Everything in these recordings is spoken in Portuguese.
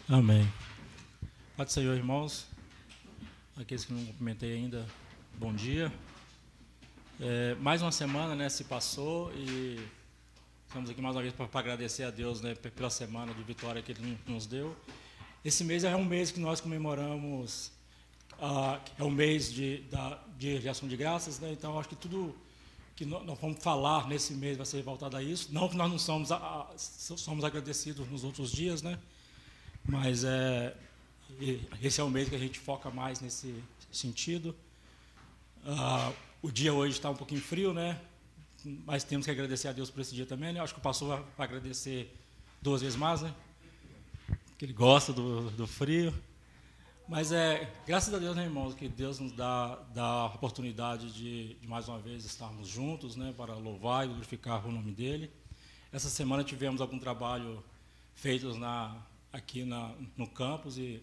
Amém. Paz do Senhor, irmãos. Aqueles que não cumprimentei ainda, bom dia. Mais uma semana, né, se passou e estamos aqui mais uma vez para agradecer a Deus, né, pela semana de vitória que Ele nos deu. Esse mês é um mês que nós comemoramos, é um mês de ação de graças, né, então acho que tudo que nós vamos falar nesse mês vai ser voltado a isso. Não que nós não somos agradecidos nos outros dias, né, mas esse é o mês que a gente foca mais nesse sentido. O dia hoje está um pouquinho frio, né? Mas temos que agradecer a Deus por esse dia também, né? Acho que o pastor vai agradecer 2 vezes mais, né? Que ele gosta do frio. Mas graças a Deus, né, irmãos, que Deus nos dá a oportunidade de mais uma vez estarmos juntos, né? Para louvar e glorificar o nome dele. Essa semana tivemos algum trabalho feitos aqui no campus e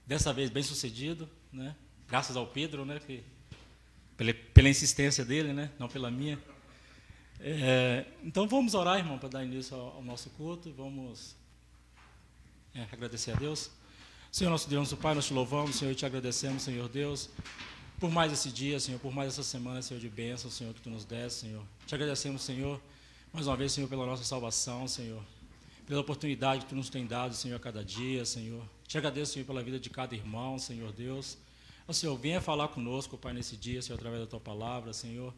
dessa vez bem sucedido, né? Graças ao Pedro, né? Pela insistência dele, né? Não pela minha. Então vamos orar, irmão, para dar início ao nosso culto e vamos agradecer a Deus. Senhor, nosso Deus, nosso Pai, nós te louvamos, Senhor, e te agradecemos, Senhor Deus, por mais esse dia, Senhor, por mais essa semana, Senhor, de bênção, Senhor, que tu nos deste, Senhor. Te agradecemos, Senhor, mais uma vez, Senhor, pela nossa salvação, Senhor, pela oportunidade que tu nos tem dado, Senhor, a cada dia, Senhor. Te agradeço, Senhor, pela vida de cada irmão, Senhor Deus. Ó, Senhor, venha falar conosco, Pai, nesse dia, Senhor, através da tua palavra, Senhor.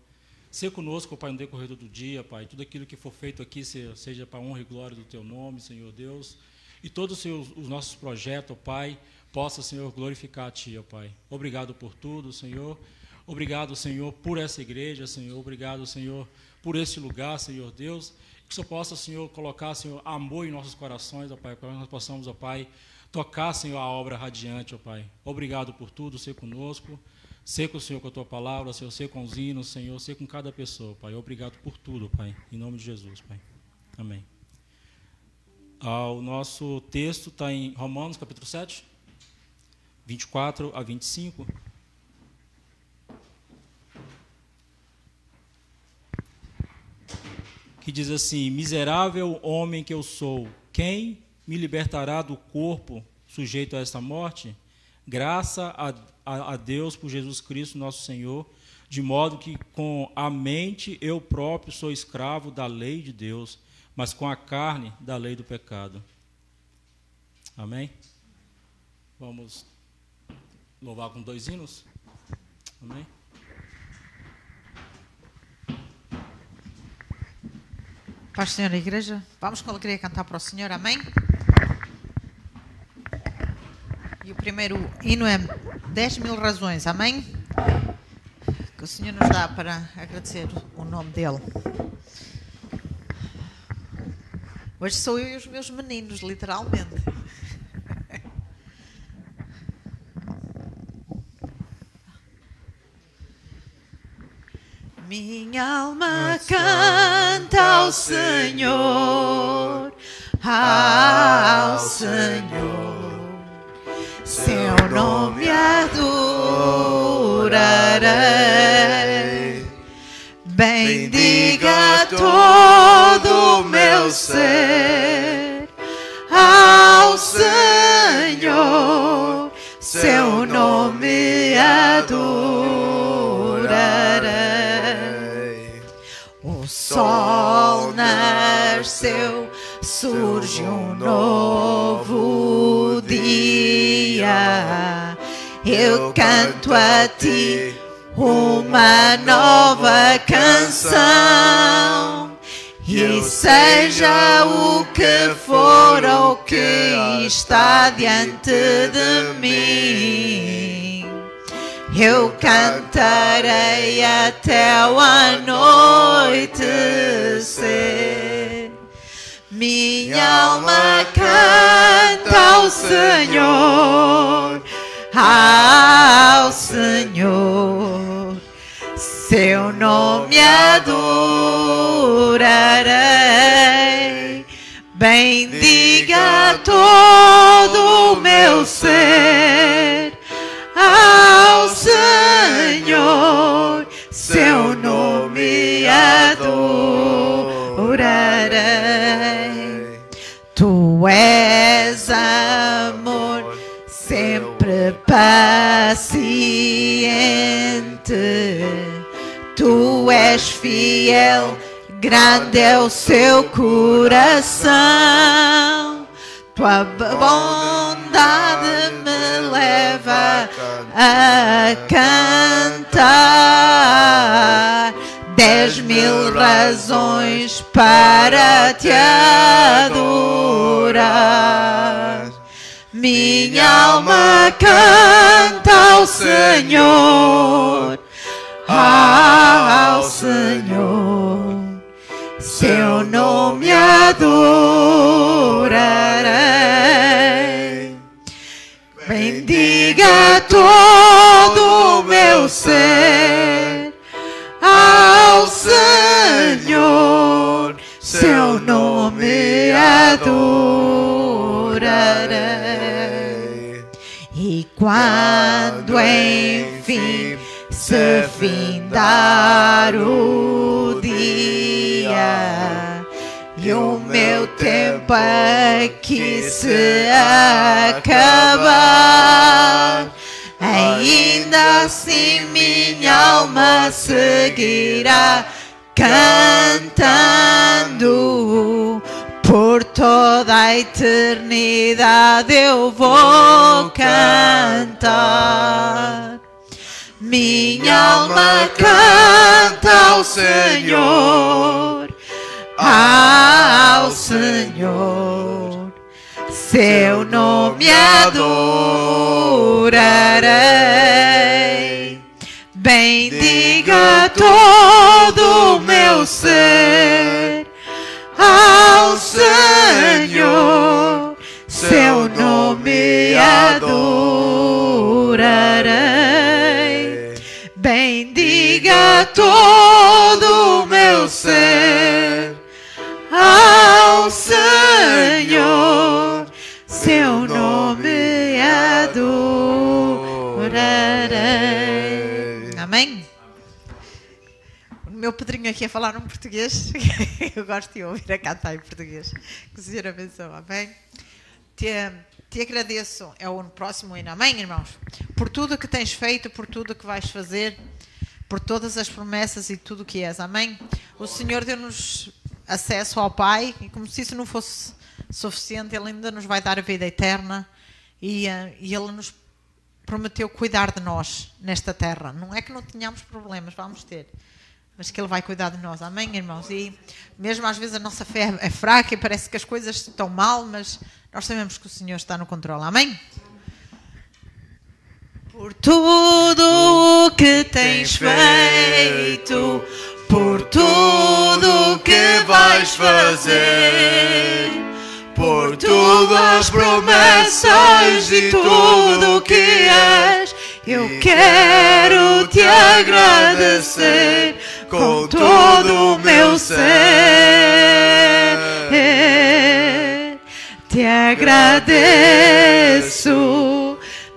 Seja conosco, Pai, no decorrer do dia, Pai. Tudo aquilo que for feito aqui seja para a honra e glória do teu nome, Senhor Deus. E todos os nossos projetos, ó Pai, possa, Senhor, glorificar a Ti, ó Pai. Obrigado por tudo, Senhor. Obrigado, Senhor, por essa igreja, Senhor. Obrigado, Senhor, por esse lugar, Senhor Deus. Que o Senhor possa, Senhor, colocar, Senhor, amor em nossos corações, ó Pai, para que nós possamos, ó Pai, tocar, Senhor, a obra radiante, ó Pai. Obrigado por tudo, ser conosco. Ser com o Senhor com a Tua palavra, Senhor, ser com os hinos, Senhor, ser com cada pessoa, Pai. Obrigado por tudo, Pai. Em nome de Jesus, Pai. Amém. O nosso texto está em Romanos, capítulo 7, 24 a 25. Que diz assim: miserável homem que eu sou, quem me libertará do corpo sujeito a esta morte? Graça a Deus por Jesus Cristo nosso Senhor, de modo que com a mente eu próprio sou escravo da lei de Deus, mas com a carne da lei do pecado. Amém? Vamos louvar com 2 hinos? Amém? Paz, Senhor, a igreja. Vamos com alegria cantar para o Senhor, amém? E o primeiro hino é 10.000 razões, amém? Que o Senhor nos dá para agradecer o nome dEle. Hoje sou eu e os meus meninos, literalmente. Minha alma canta ao Senhor, ao Senhor. Seu nome adorarei. Bendiga todo o meu ser ao Senhor. Seu nome adorarei. O sol nasceu, surge um novo dia. Eu canto a ti uma nova canção. E seja o que for ou que está diante de mim, eu cantarei até o anoitecer. Minha alma canta ao Senhor, ao Senhor. Seu nome adorarei. Bendiga todo o meu ser ao Senhor. Seu nome adorarei. Tu és és amor, sempre paciente. Tu és fiel, grande é o seu coração. Tua bondade me leva a cantar. 10.000 razões para te adorar. Minha alma canta ao Senhor, ao Senhor. Seu nome adorarei. Bendiga todo o meu ser ao Senhor, seu nome adorarei. E quando enfim se findar o dia e o meu tempo aqui se acabar, ainda assim minha alma seguirá cantando. Por toda a eternidade eu vou cantar. Minha alma canta ao Senhor, ao Senhor. Seu nome adorarei. Bendiga todo o meu ser ao Senhor, seu nome adorarei. Bendiga todo o meu ser ao Senhor, seu nome adorarei. Amém? O meu padrinho aqui a falar um português. Eu gosto de ouvir a cantar em português. Que o Senhor abençoe. Amém? Te agradeço. É o próximo hino. Amém, irmãos? Por tudo que tens feito, por tudo que vais fazer, por todas as promessas e tudo o que és. Amém? O Senhor deu-nos acesso ao Pai, e como se isso não fosse suficiente, Ele ainda nos vai dar a vida eterna, e Ele nos prometeu cuidar de nós nesta terra. Não é que não tenhamos problemas, vamos ter, mas que Ele vai cuidar de nós. Amém, irmãos? E mesmo às vezes a nossa fé é fraca e parece que as coisas estão mal, mas nós sabemos que o Senhor está no controle. Amém? Por tudo o que tens feito, por tudo o que vais fazer, por todas as promessas e tudo o que és, eu quero te agradecer com todo o meu ser. Te agradeço,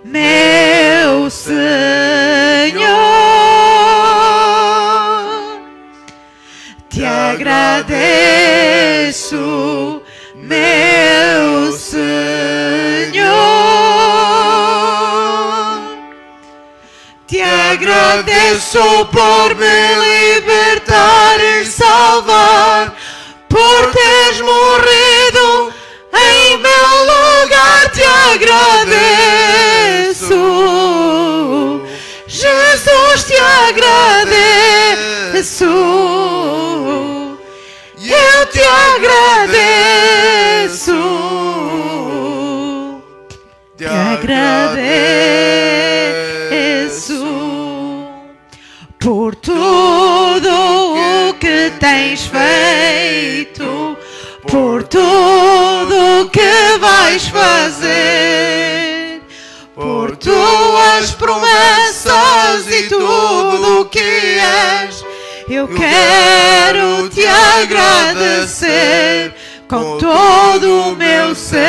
meu Senhor. Te agradeço, meu Senhor. Te agradeço por me libertar e salvar, por teres morrido em meu lugar. Te agradeço, Jesus, te agradeço. Eu te agradeço, te agradeço por tudo o que tens feito, por tudo o que vais fazer, por tuas promessas e tudo o que és. Eu quero te agradecer com todo o meu ser.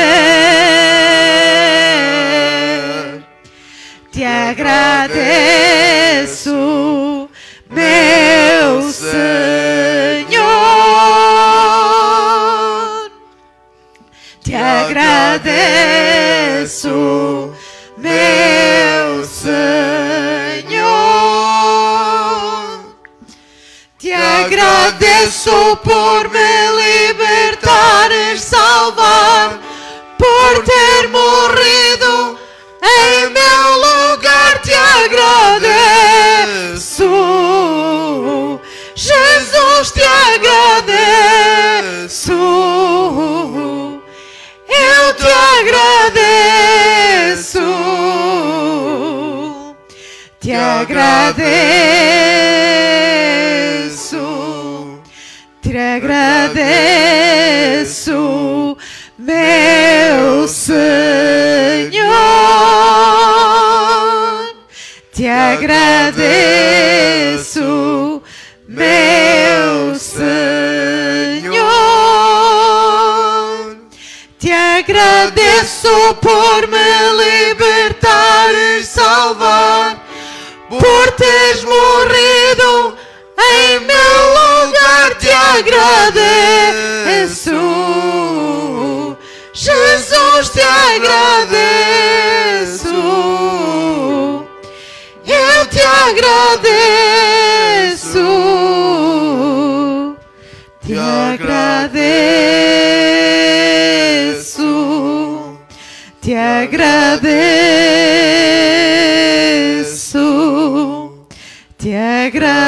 Te agradeço, meu Senhor. Te agradeço, agradeço, meu Senhor. Te agradeço por me libertares, salvar, por ter morrido em meu lugar. Te agradeço, Jesus, te agradeço. Eu te agradeço, te agradeço, te agradeço, meu Senhor. Te agradeço, meu Senhor. Te agradeço por me libertares, salvar, por teres morrido em meu lugar. Te agradeço, Jesus, te agradeço. Eu te agradeço, te agradeço, te agradeço, te agradeço.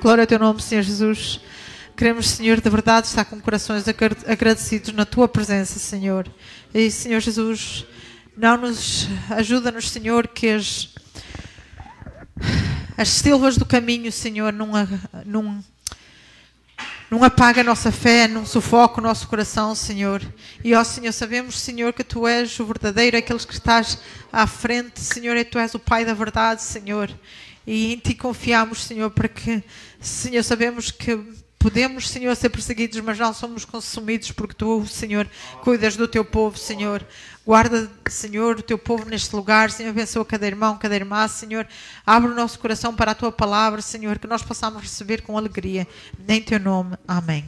Glória ao teu nome, Senhor Jesus. Queremos, Senhor, de verdade estar com corações agradecidos na Tua presença, Senhor. E, Senhor Jesus, ajuda-nos, Senhor, que as silvas do caminho, Senhor, não apaga a nossa fé, não sufoca o nosso coração, Senhor. E, ó Senhor, sabemos, Senhor, que Tu és o verdadeiro, aqueles que estás à frente, Senhor, e Tu és o Pai da verdade, Senhor. E em Ti confiamos, Senhor, para que, Senhor, sabemos que podemos, Senhor, ser perseguidos, mas não somos consumidos, porque Tu, Senhor, cuidas do Teu povo, Senhor. Guarda, Senhor, o Teu povo neste lugar, Senhor, abençoa cada irmão, cada irmã, Senhor. Abre o nosso coração para a Tua palavra, Senhor, que nós possamos receber com alegria. Em Teu nome. Amém.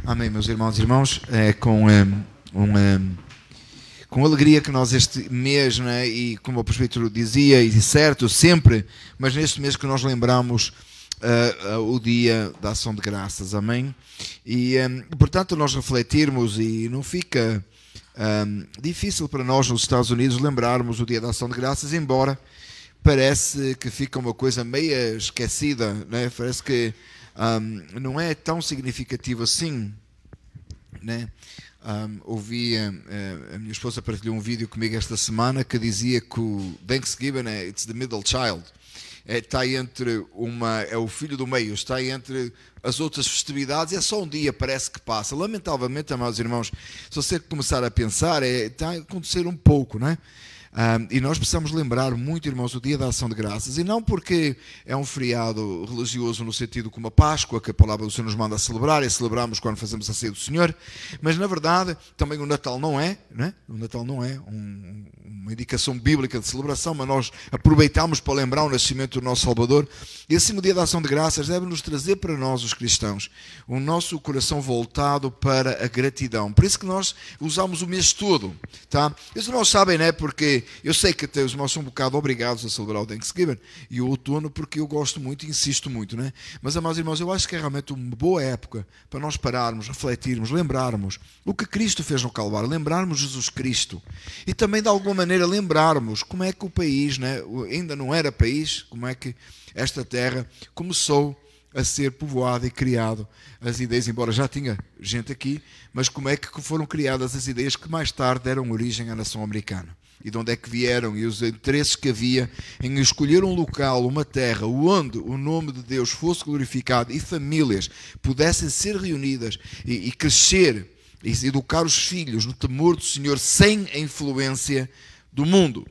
Amém, meus irmãos e irmãos. É com alegria que nós este mês, né, e como o presbítero dizia, e certo, sempre, mas neste mês que nós lembramos o dia da ação de graças, amém? E, portanto, nós refletirmos, e não fica difícil para nós nos Estados Unidos lembrarmos o dia da ação de graças, embora parece que fica uma coisa meia esquecida, né? Parece que não é tão significativo assim, né? Ouvi, a minha esposa partilhou um vídeo comigo esta semana que dizia que o Thanksgiving it's the middle child, está entre é o filho do meio, está entre as outras festividades, é só um dia, parece que passa. Lamentavelmente, amados irmãos, se você começar a pensar, está a acontecer um pouco, não é? E nós precisamos lembrar muito, irmãos, o dia da ação de graças, e não porque é um feriado religioso no sentido como a Páscoa, que a palavra do Senhor nos manda a celebrar, e celebramos quando fazemos a ceia do Senhor, mas na verdade também o Natal não é, né? O Natal não é uma indicação bíblica de celebração, mas nós aproveitamos para lembrar o nascimento do nosso Salvador. E assim o dia da ação de graças deve nos trazer para nós, os cristãos, o nosso coração voltado para a gratidão. Por isso que nós usamos o mês todo, tá? Os irmãos sabem, né? Porque eu sei que até os irmãos são um bocado obrigados a celebrar o Thanksgiving e o outono, porque eu gosto muito e insisto muito, né? Mas, amados irmãos, eu acho que é realmente uma boa época para nós pararmos, refletirmos, lembrarmos o que Cristo fez no Calvário, lembrarmos Jesus Cristo e também, de alguma maneira, lembrarmos como é que o país, né, ainda não era país, como é que esta terra começou a ser povoado e criado as ideias, embora já tinha gente aqui, mas como é que foram criadas as ideias que mais tarde deram origem à nação americana. E de onde é que vieram, e os interesses que havia em escolher um local, uma terra, onde o nome de Deus fosse glorificado e famílias pudessem ser reunidas e crescer e educar os filhos no temor do Senhor sem a influência do mundo.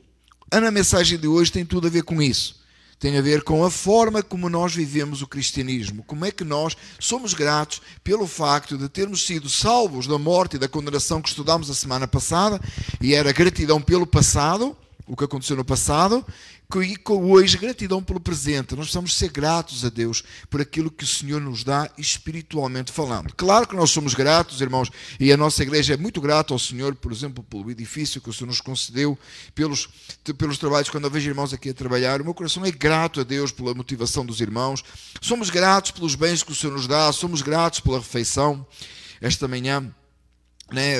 A mensagem de hoje tem tudo a ver com isso. Tem a ver com a forma como nós vivemos o cristianismo. Como é que nós somos gratos pelo facto de termos sido salvos da morte e da condenação que estudámos a semana passada, e era gratidão pelo passado, o que aconteceu no passado, e com hoje gratidão pelo presente. Nós precisamos ser gratos a Deus por aquilo que o Senhor nos dá espiritualmente falando. Claro que nós somos gratos, irmãos, e a nossa igreja é muito grata ao Senhor, por exemplo, pelo edifício que o Senhor nos concedeu, pelos trabalhos. Quando eu vejo irmãos aqui a trabalhar, o meu coração é grato a Deus pela motivação dos irmãos. Somos gratos pelos bens que o Senhor nos dá, somos gratos pela refeição. Esta manhã, né,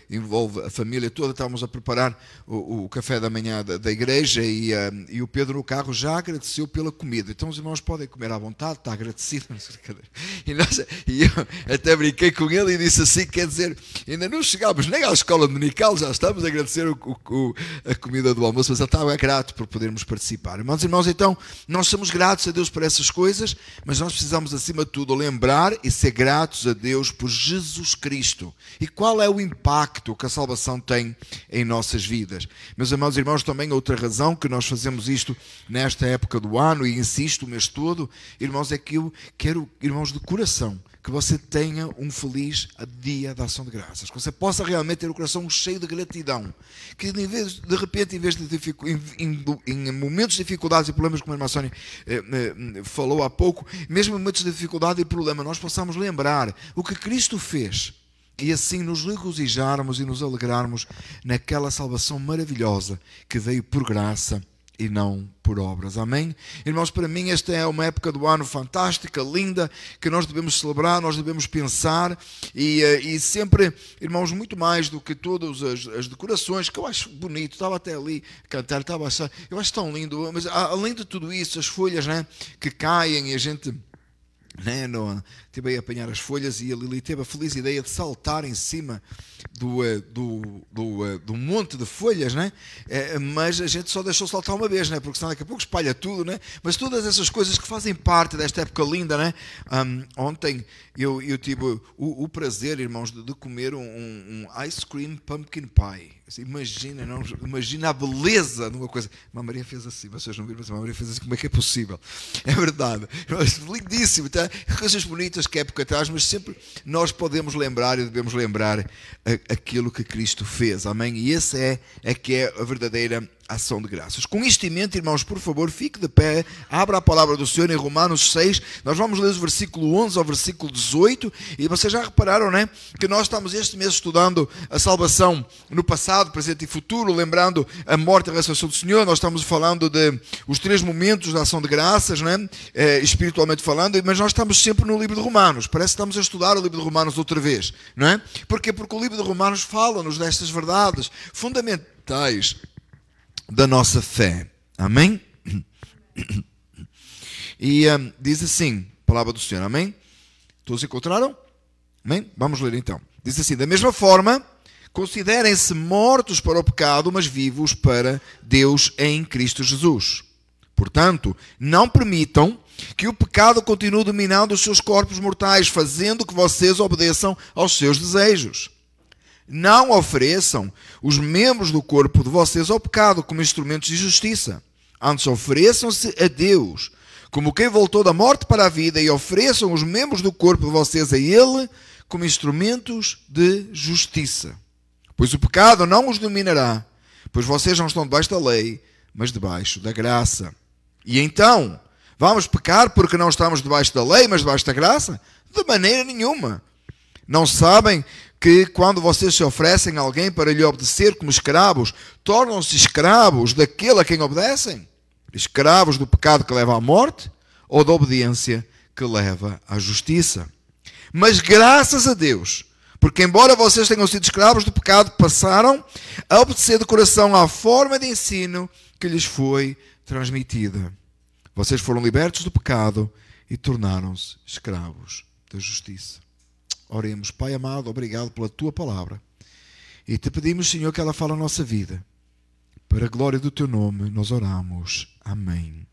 envolve a família toda, estávamos a preparar o café da manhã da igreja e o Pedro no carro já agradeceu pela comida. Então os irmãos podem comer à vontade, está agradecido. E eu até brinquei com ele e disse assim, quer dizer, ainda não chegámos nem à escola dominical, já estamos a agradecer a comida do almoço, mas ele estava grato por podermos participar. Irmãos, então, nós somos gratos a Deus por essas coisas, mas nós precisamos acima de tudo lembrar e ser gratos a Deus por Jesus Cristo. E qual é o impacto que a salvação tem em nossas vidas? Meus amados irmãos, também outra razão que nós fazemos isto nesta época do ano, e insisto o mês todo, irmãos, é que eu quero, irmãos, de coração, que você tenha um feliz dia da ação de graças, que você possa realmente ter o coração cheio de gratidão, que de repente, em vez de em momentos de dificuldades e problemas, como a irmã Sónia falou há pouco, mesmo em momentos de dificuldade e problema, nós possamos lembrar o que Cristo fez, e assim nos regozijarmos e nos alegrarmos naquela salvação maravilhosa que veio por graça e não por obras. Amém? Irmãos, para mim esta é uma época do ano fantástica, linda, que nós devemos celebrar, nós devemos pensar e sempre, irmãos, muito mais do que todas as decorações, que eu acho bonito, estava até ali a cantar, estava a achar, eu acho tão lindo, mas além de tudo isso, as folhas, né, que caem e a gente... Estive aí a apanhar as folhas e a Lili teve a feliz ideia de saltar em cima do monte de folhas, né? Mas a gente só deixou saltar uma vez, né? Porque senão daqui a pouco espalha tudo, né? Mas todas essas coisas que fazem parte desta época linda, né? Ontem eu tive o prazer, irmãos, de comer um ice cream pumpkin pie. Imagina a beleza de uma coisa. A Maria fez assim, vocês não viram, mas a Maria fez assim, como é que é possível? É verdade, lindíssimo, tá? Coisas bonitas que a época traz, mas sempre nós podemos lembrar e devemos lembrar aquilo que Cristo fez, amém? E essa é que é a verdadeira ação de graças. Com isto em mente, irmãos, por favor, fique de pé, abra a palavra do Senhor em Romanos 6, nós vamos ler o versículo 11 ao versículo 18, e vocês já repararam, né, que nós estamos este mês estudando a salvação no passado, presente e futuro, lembrando a morte e a ressurreição do Senhor. Nós estamos falando de os 3 momentos da ação de graças, né, espiritualmente falando, mas nós estamos sempre no livro de Romanos, parece que estamos a estudar o livro de Romanos outra vez, não é? Porquê? Porque o livro de Romanos fala-nos destas verdades fundamentais da nossa fé. Amém? E diz assim, palavra do Senhor, amém? Todos encontraram? Amém? Vamos ler então. Diz assim, da mesma forma, considerem-se mortos para o pecado, mas vivos para Deus em Cristo Jesus. Portanto, não permitam que o pecado continue dominando os seus corpos mortais, fazendo que vocês obedeçam aos seus desejos. Não ofereçam os membros do corpo de vocês ao pecado como instrumentos de justiça. Antes ofereçam-se a Deus como quem voltou da morte para a vida, e ofereçam os membros do corpo de vocês a Ele como instrumentos de justiça. Pois o pecado não os dominará, pois vocês não estão debaixo da lei, mas debaixo da graça. E então, vamos pecar porque não estamos debaixo da lei, mas debaixo da graça? De maneira nenhuma. Não sabem que quando vocês se oferecem a alguém para lhe obedecer como escravos, tornam-se escravos daquele a quem obedecem? Escravos do pecado que leva à morte ou da obediência que leva à justiça? Mas graças a Deus, porque embora vocês tenham sido escravos do pecado, passaram a obedecer de coração à forma de ensino que lhes foi transmitida. Vocês foram libertos do pecado e tornaram-se escravos da justiça. Oremos. Pai amado, obrigado pela Tua palavra. E Te pedimos, Senhor, que ela fale a nossa vida. Para a glória do Teu nome, nós oramos. Amém.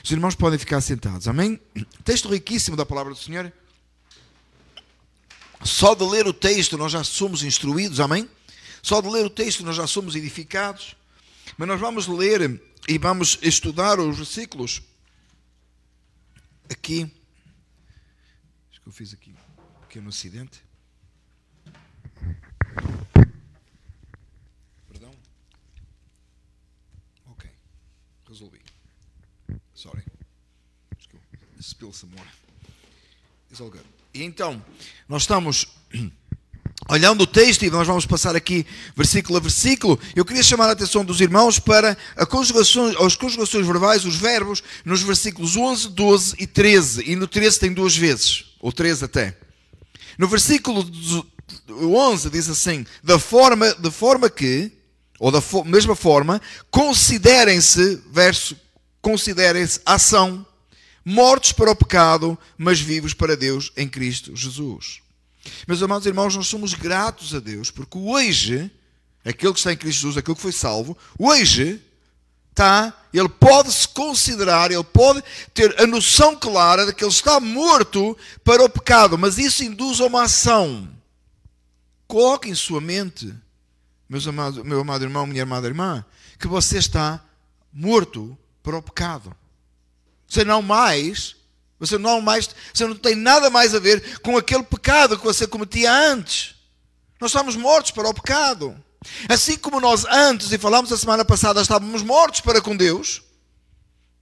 Os irmãos podem ficar sentados. Amém? Texto riquíssimo da palavra do Senhor. Só de ler o texto nós já somos instruídos. Amém? Só de ler o texto nós já somos edificados. Mas nós vamos ler e vamos estudar os versículos. Aqui. Acho que eu fiz aqui no acidente. Perdão. resolvi. Sorry. Spill some more. It's all good. E então, nós estamos olhando o texto e nós vamos passar aqui versículo a versículo. Eu queria chamar a atenção dos irmãos para as conjugações verbais, os verbos, nos versículos 11, 12 e 13. E no 13 tem duas vezes, ou 13 até. No versículo 11 diz assim: de forma que, ou da mesma forma, considerem-se ação, mortos para o pecado, mas vivos para Deus em Cristo Jesus. Meus amados irmãos, nós somos gratos a Deus, porque hoje, aquele que está em Cristo Jesus, aquele que foi salvo, hoje, ele pode se considerar, ele pode ter a noção clara de que ele está morto para o pecado, mas isso induz a uma ação. Coloque em sua mente, meu amado irmão, minha amada irmã, que você está morto para o pecado. Você não tem nada mais a ver com aquele pecado que você cometia antes. Nós estamos mortos para o pecado. Assim como nós antes, e falámos a semana passada, estávamos mortos para com Deus,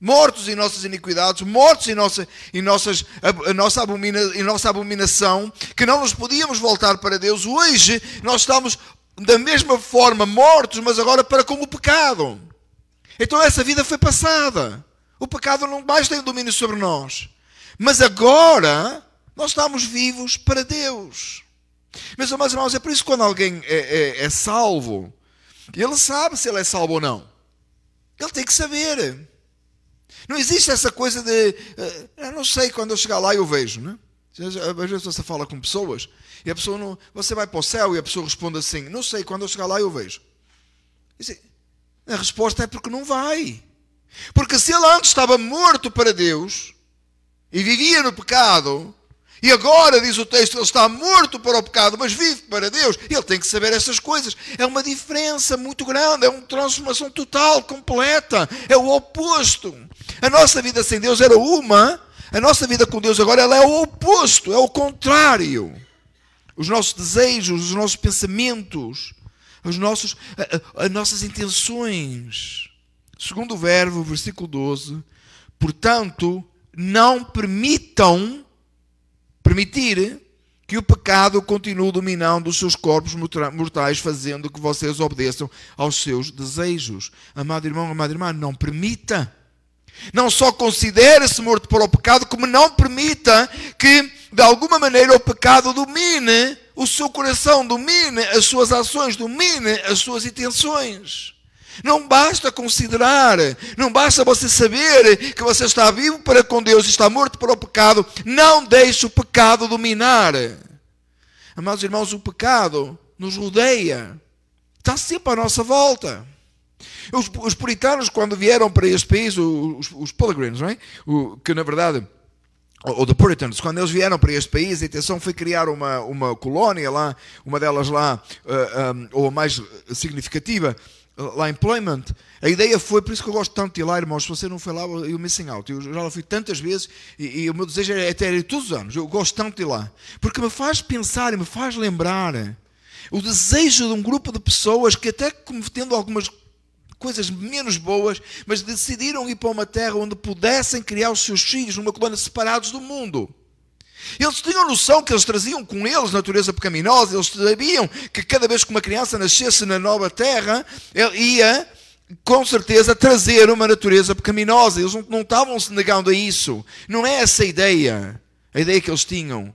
mortos em nossas iniquidades, mortos em nossa abominação, que não nos podíamos voltar para Deus. Hoje nós estamos da mesma forma mortos, mas agora para com o pecado. Então essa vida foi passada. O pecado não mais tem domínio sobre nós. Mas agora, nós estamos vivos para Deus. Meus amados irmãos, é por isso que quando alguém é salvo, ele sabe se ele é salvo ou não. Ele tem que saber. Não existe essa coisa de, eu não sei, quando eu chegar lá eu vejo, né? Às vezes você fala com pessoas, e a pessoa não, você vai para o céu e a pessoa responde assim, não sei, quando eu chegar lá eu vejo. A resposta é porque não vai. Porque se ele antes estava morto para Deus e vivia no pecado, e agora, diz o texto, ele está morto para o pecado, mas vive para Deus, ele tem que saber essas coisas. É uma diferença muito grande, é uma transformação total, completa, é o oposto. A nossa vida sem Deus era uma, a nossa vida com Deus agora ela é o oposto, é o contrário. Os nossos desejos, os nossos pensamentos, as nossas intenções. Segundo o verbo, versículo 12, portanto, não permitir que o pecado continue dominando os seus corpos mortais, fazendo que vocês obedeçam aos seus desejos. Amado irmão, amada irmã, não permita. Não só considere-se morto para o pecado, como não permita que, de alguma maneira, o pecado domine o seu coração, domine as suas ações, domine as suas intenções. Não basta considerar, não basta você saber que você está vivo para com Deus e está morto para o pecado. Não deixe o pecado dominar. Amados irmãos, o pecado nos rodeia. Está sempre à nossa volta. Os puritanos, quando vieram para este país, os Pilgrims, não é? Que na verdade, ou the Puritans, quando eles vieram para este país, a intenção foi criar uma colónia lá, uma delas lá, ou a mais significativa, lá em Plymouth. A ideia foi, por isso que eu gosto tanto de ir lá, irmãos, se você não foi lá, eu missing out. Eu já lá fui tantas vezes e o meu desejo é até ir todos os anos. Eu gosto tanto de ir lá. Porque me faz pensar e me faz lembrar o desejo de um grupo de pessoas que até cometendo algumas coisas menos boas, mas decidiram ir para uma terra onde pudessem criar os seus filhos numa colônia separados do mundo. Eles tinham noção que eles traziam com eles natureza pecaminosa, eles sabiam que cada vez que uma criança nascesse na nova terra, ele ia, com certeza, trazer uma natureza pecaminosa. Eles não estavam se negando a isso. Não é essa a ideia que eles tinham.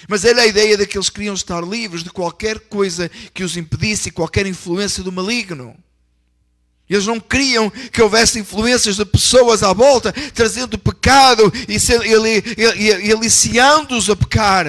Mas era a ideia de que eles queriam estar livres de qualquer coisa que os impedisse, qualquer influência do maligno. Eles não queriam que houvesse influências de pessoas à volta, trazendo pecado e aliciando-os a pecar.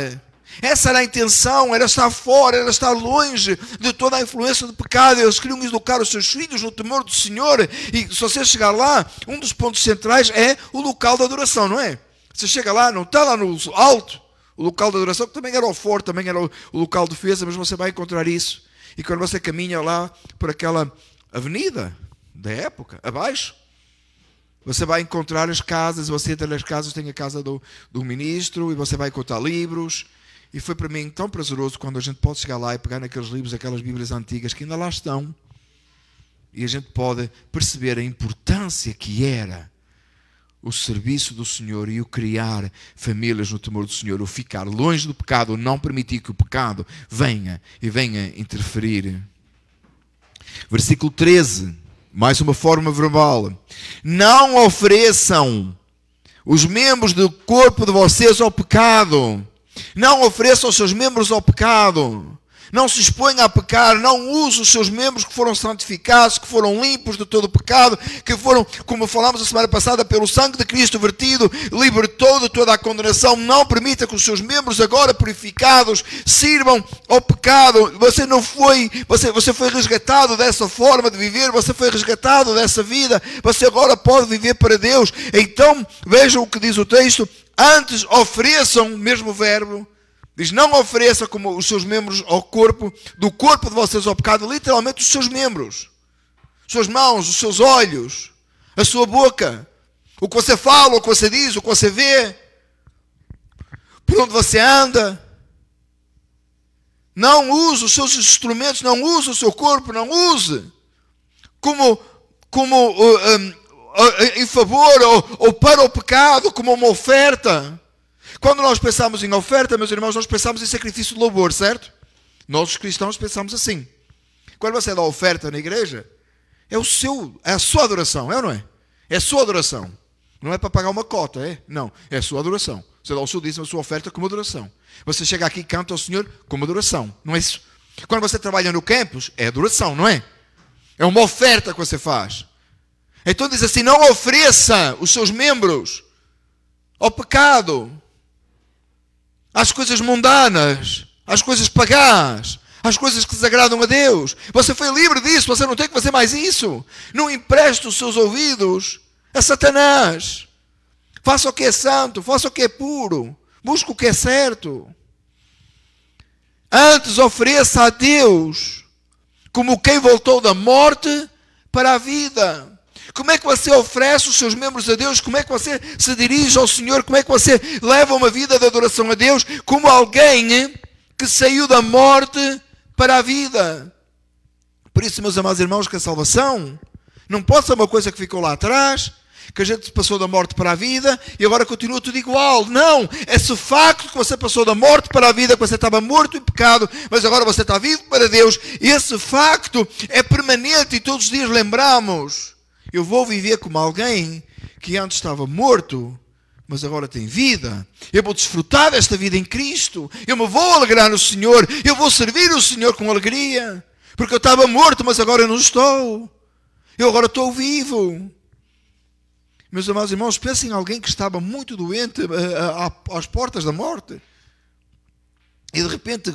Essa era a intenção, era estar fora, era estar longe de toda a influência do pecado. Eles queriam educar os seus filhos no temor do Senhor. E se você chegar lá, um dos pontos centrais é o local da adoração, não é? Você chega lá, não está lá no alto, o local da adoração, que também era o forte, também era o local de defesa, mas você vai encontrar isso. E quando você caminha lá por aquela avenida da época, abaixo, você vai encontrar as casas, você entra nas casas, tem a casa do ministro, e você vai encontrar livros. E foi para mim tão prazeroso quando a gente pode chegar lá e pegar naqueles livros, aquelas bíblias antigas que ainda lá estão. E a gente pode perceber a importância que era o serviço do Senhor e o criar famílias no temor do Senhor, o ficar longe do pecado, o não permitir que o pecado venha interferir. Versículo 13, mais uma forma verbal. Não ofereçam os membros do corpo de vocês ao pecado. Não ofereçam os seus membros ao pecado. Não se exponha a pecar, não use os seus membros que foram santificados, que foram limpos de todo o pecado, que foram, como falámos a semana passada, pelo sangue de Cristo vertido, libertou de toda a condenação. Não permita que os seus membros agora purificados sirvam ao pecado. Você foi resgatado dessa forma de viver, você foi resgatado dessa vida, você agora pode viver para Deus. Então, vejam o que diz o texto, antes ofereçam, mesmo verbo, diz, não ofereça como os seus membros ao corpo, do corpo de vocês ao pecado, literalmente os seus membros, suas mãos, os seus olhos, a sua boca, o que você fala, o que você diz, o que você vê, por onde você anda. Não use os seus instrumentos, não use o seu corpo, não use como em favor ou para o pecado, como uma oferta. Quando nós pensamos em oferta, meus irmãos, nós pensamos em sacrifício de louvor, certo? Nós, os cristãos, pensamos assim. Quando você dá oferta na igreja, é a sua adoração, é ou não é? É a sua adoração. Não é para pagar uma cota, é? Não, é a sua adoração. Você dá o seu dízimo, a sua oferta como adoração. Você chega aqui e canta ao Senhor como adoração, não é isso? Quando você trabalha no campus, é adoração, não é? É uma oferta que você faz. Então diz assim, não ofereça os seus membros ao pecado, às coisas mundanas, às coisas pagãs, às coisas que desagradam a Deus. Você foi livre disso, você não tem que fazer mais isso. Não empreste os seus ouvidos a Satanás. Faça o que é santo, faça o que é puro, busque o que é certo. Antes ofereça a Deus como quem voltou da morte para a vida. Como é que você oferece os seus membros a Deus? Como é que você se dirige ao Senhor? Como é que você leva uma vida de adoração a Deus? Como alguém que saiu da morte para a vida. Por isso, meus amados irmãos, que a salvação não pode ser uma coisa que ficou lá atrás, que a gente passou da morte para a vida e agora continua tudo igual. Não! Esse facto que você passou da morte para a vida, que você estava morto em pecado, mas agora você está vivo para Deus, esse facto é permanente e todos os dias lembramos. Eu vou viver como alguém que antes estava morto, mas agora tem vida. Eu vou desfrutar desta vida em Cristo. Eu me vou alegrar no Senhor. Eu vou servir o Senhor com alegria. Porque eu estava morto, mas agora eu não estou. Eu agora estou vivo. Meus amados irmãos, pensem em alguém que estava muito doente às portas da morte. E de repente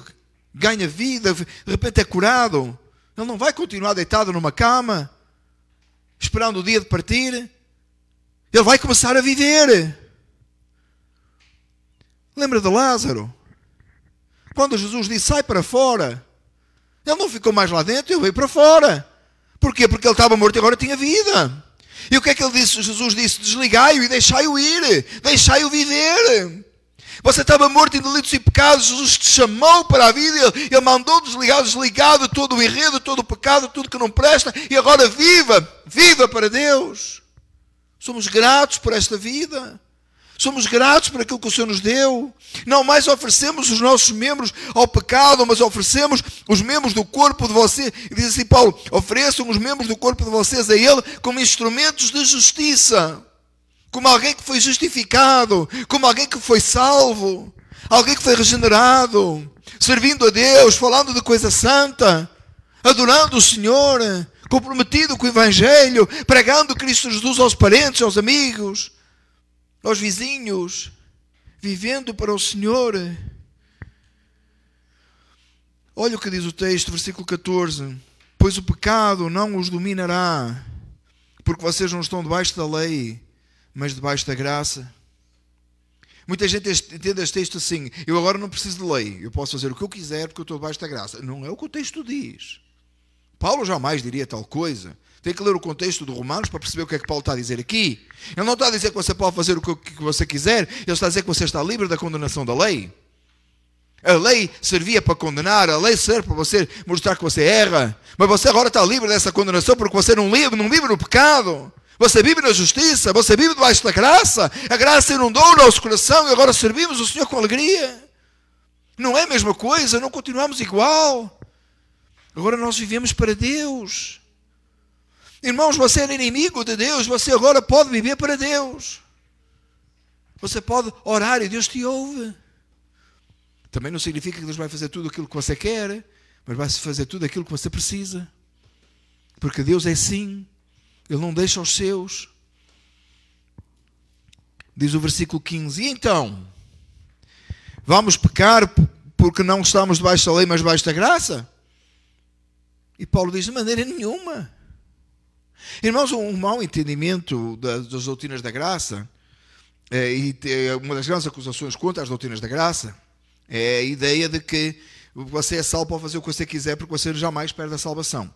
ganha vida, de repente é curado. Ele não vai continuar deitado numa cama, esperando o dia de partir. Ele vai começar a viver. Lembra de Lázaro? Quando Jesus disse, sai para fora, ele não ficou mais lá dentro, ele veio para fora. Porquê? Porque ele estava morto e agora tinha vida. E o que é que ele disse? Jesus disse, desligai-o e deixai-o ir, deixai-o viver. Você estava morto em delitos e pecados, Jesus te chamou para a vida, Ele mandou desligado todo o enredo, todo o pecado, tudo que não presta, e agora viva para Deus. Somos gratos por esta vida. Somos gratos por aquilo que o Senhor nos deu. Não mais oferecemos os nossos membros ao pecado, mas oferecemos os membros do corpo de você. E diz assim Paulo, ofereçam os membros do corpo de vocês a Ele como instrumentos de justiça. Como alguém que foi justificado, como alguém que foi salvo, alguém que foi regenerado, servindo a Deus, falando de coisa santa, adorando o Senhor, comprometido com o Evangelho, pregando Cristo Jesus aos parentes, aos amigos, aos vizinhos, vivendo para o Senhor. Olha o que diz o texto, versículo 14. Pois o pecado não os dominará, porque vocês não estão debaixo da lei, mas debaixo da graça. Muita gente entende este texto assim, eu agora não preciso de lei, eu posso fazer o que eu quiser porque eu estou debaixo da graça. Não é o que o texto diz. Paulo jamais diria tal coisa. Tem que ler o contexto do Romanos para perceber o que é que Paulo está a dizer aqui. Ele não está a dizer que você pode fazer o que você quiser, ele está a dizer que você está livre da condenação da lei. A lei servia para condenar, a lei serve para você mostrar que você erra. Mas você agora está livre dessa condenação porque você não vive no pecado. Você vive na justiça, você vive debaixo da graça. A graça inundou o nosso coração e agora servimos o Senhor com alegria. Não é a mesma coisa, não continuamos igual. Agora nós vivemos para Deus. Irmãos, você era inimigo de Deus, você agora pode viver para Deus. Você pode orar e Deus te ouve. Também não significa que Deus vai fazer tudo aquilo que você quer, mas vai fazer tudo aquilo que você precisa. Porque Deus é assim. Ele não deixa os seus. Diz o versículo 15. E então? Vamos pecar porque não estamos debaixo da lei, mas debaixo da graça? E Paulo diz, de maneira nenhuma. Irmãos, um mau entendimento das doutrinas da graça, e uma das grandes acusações contra as doutrinas da graça, é a ideia de que você é salvo, pode fazer o que você quiser, porque você jamais perde a salvação.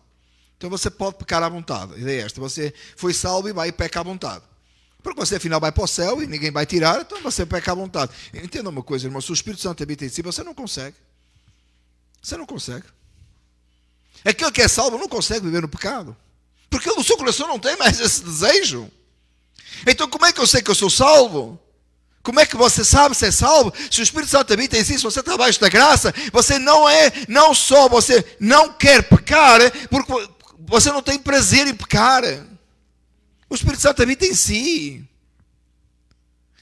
Então você pode pecar à vontade. A ideia é esta, você foi salvo e vai e peca à vontade. Porque você afinal vai para o céu e ninguém vai tirar, então você peca à vontade. Entenda uma coisa, irmão, se o Espírito Santo habita em si, você não consegue. Você não consegue. Aquele que é salvo não consegue viver no pecado. Porque no seu coração não tem mais esse desejo. Então como é que eu sei que eu sou salvo? Como é que você sabe se é salvo? Se o Espírito Santo habita em si, se você está abaixo da graça, você não só você não quer pecar, porque você não tem prazer em pecar. O Espírito Santo habita em si.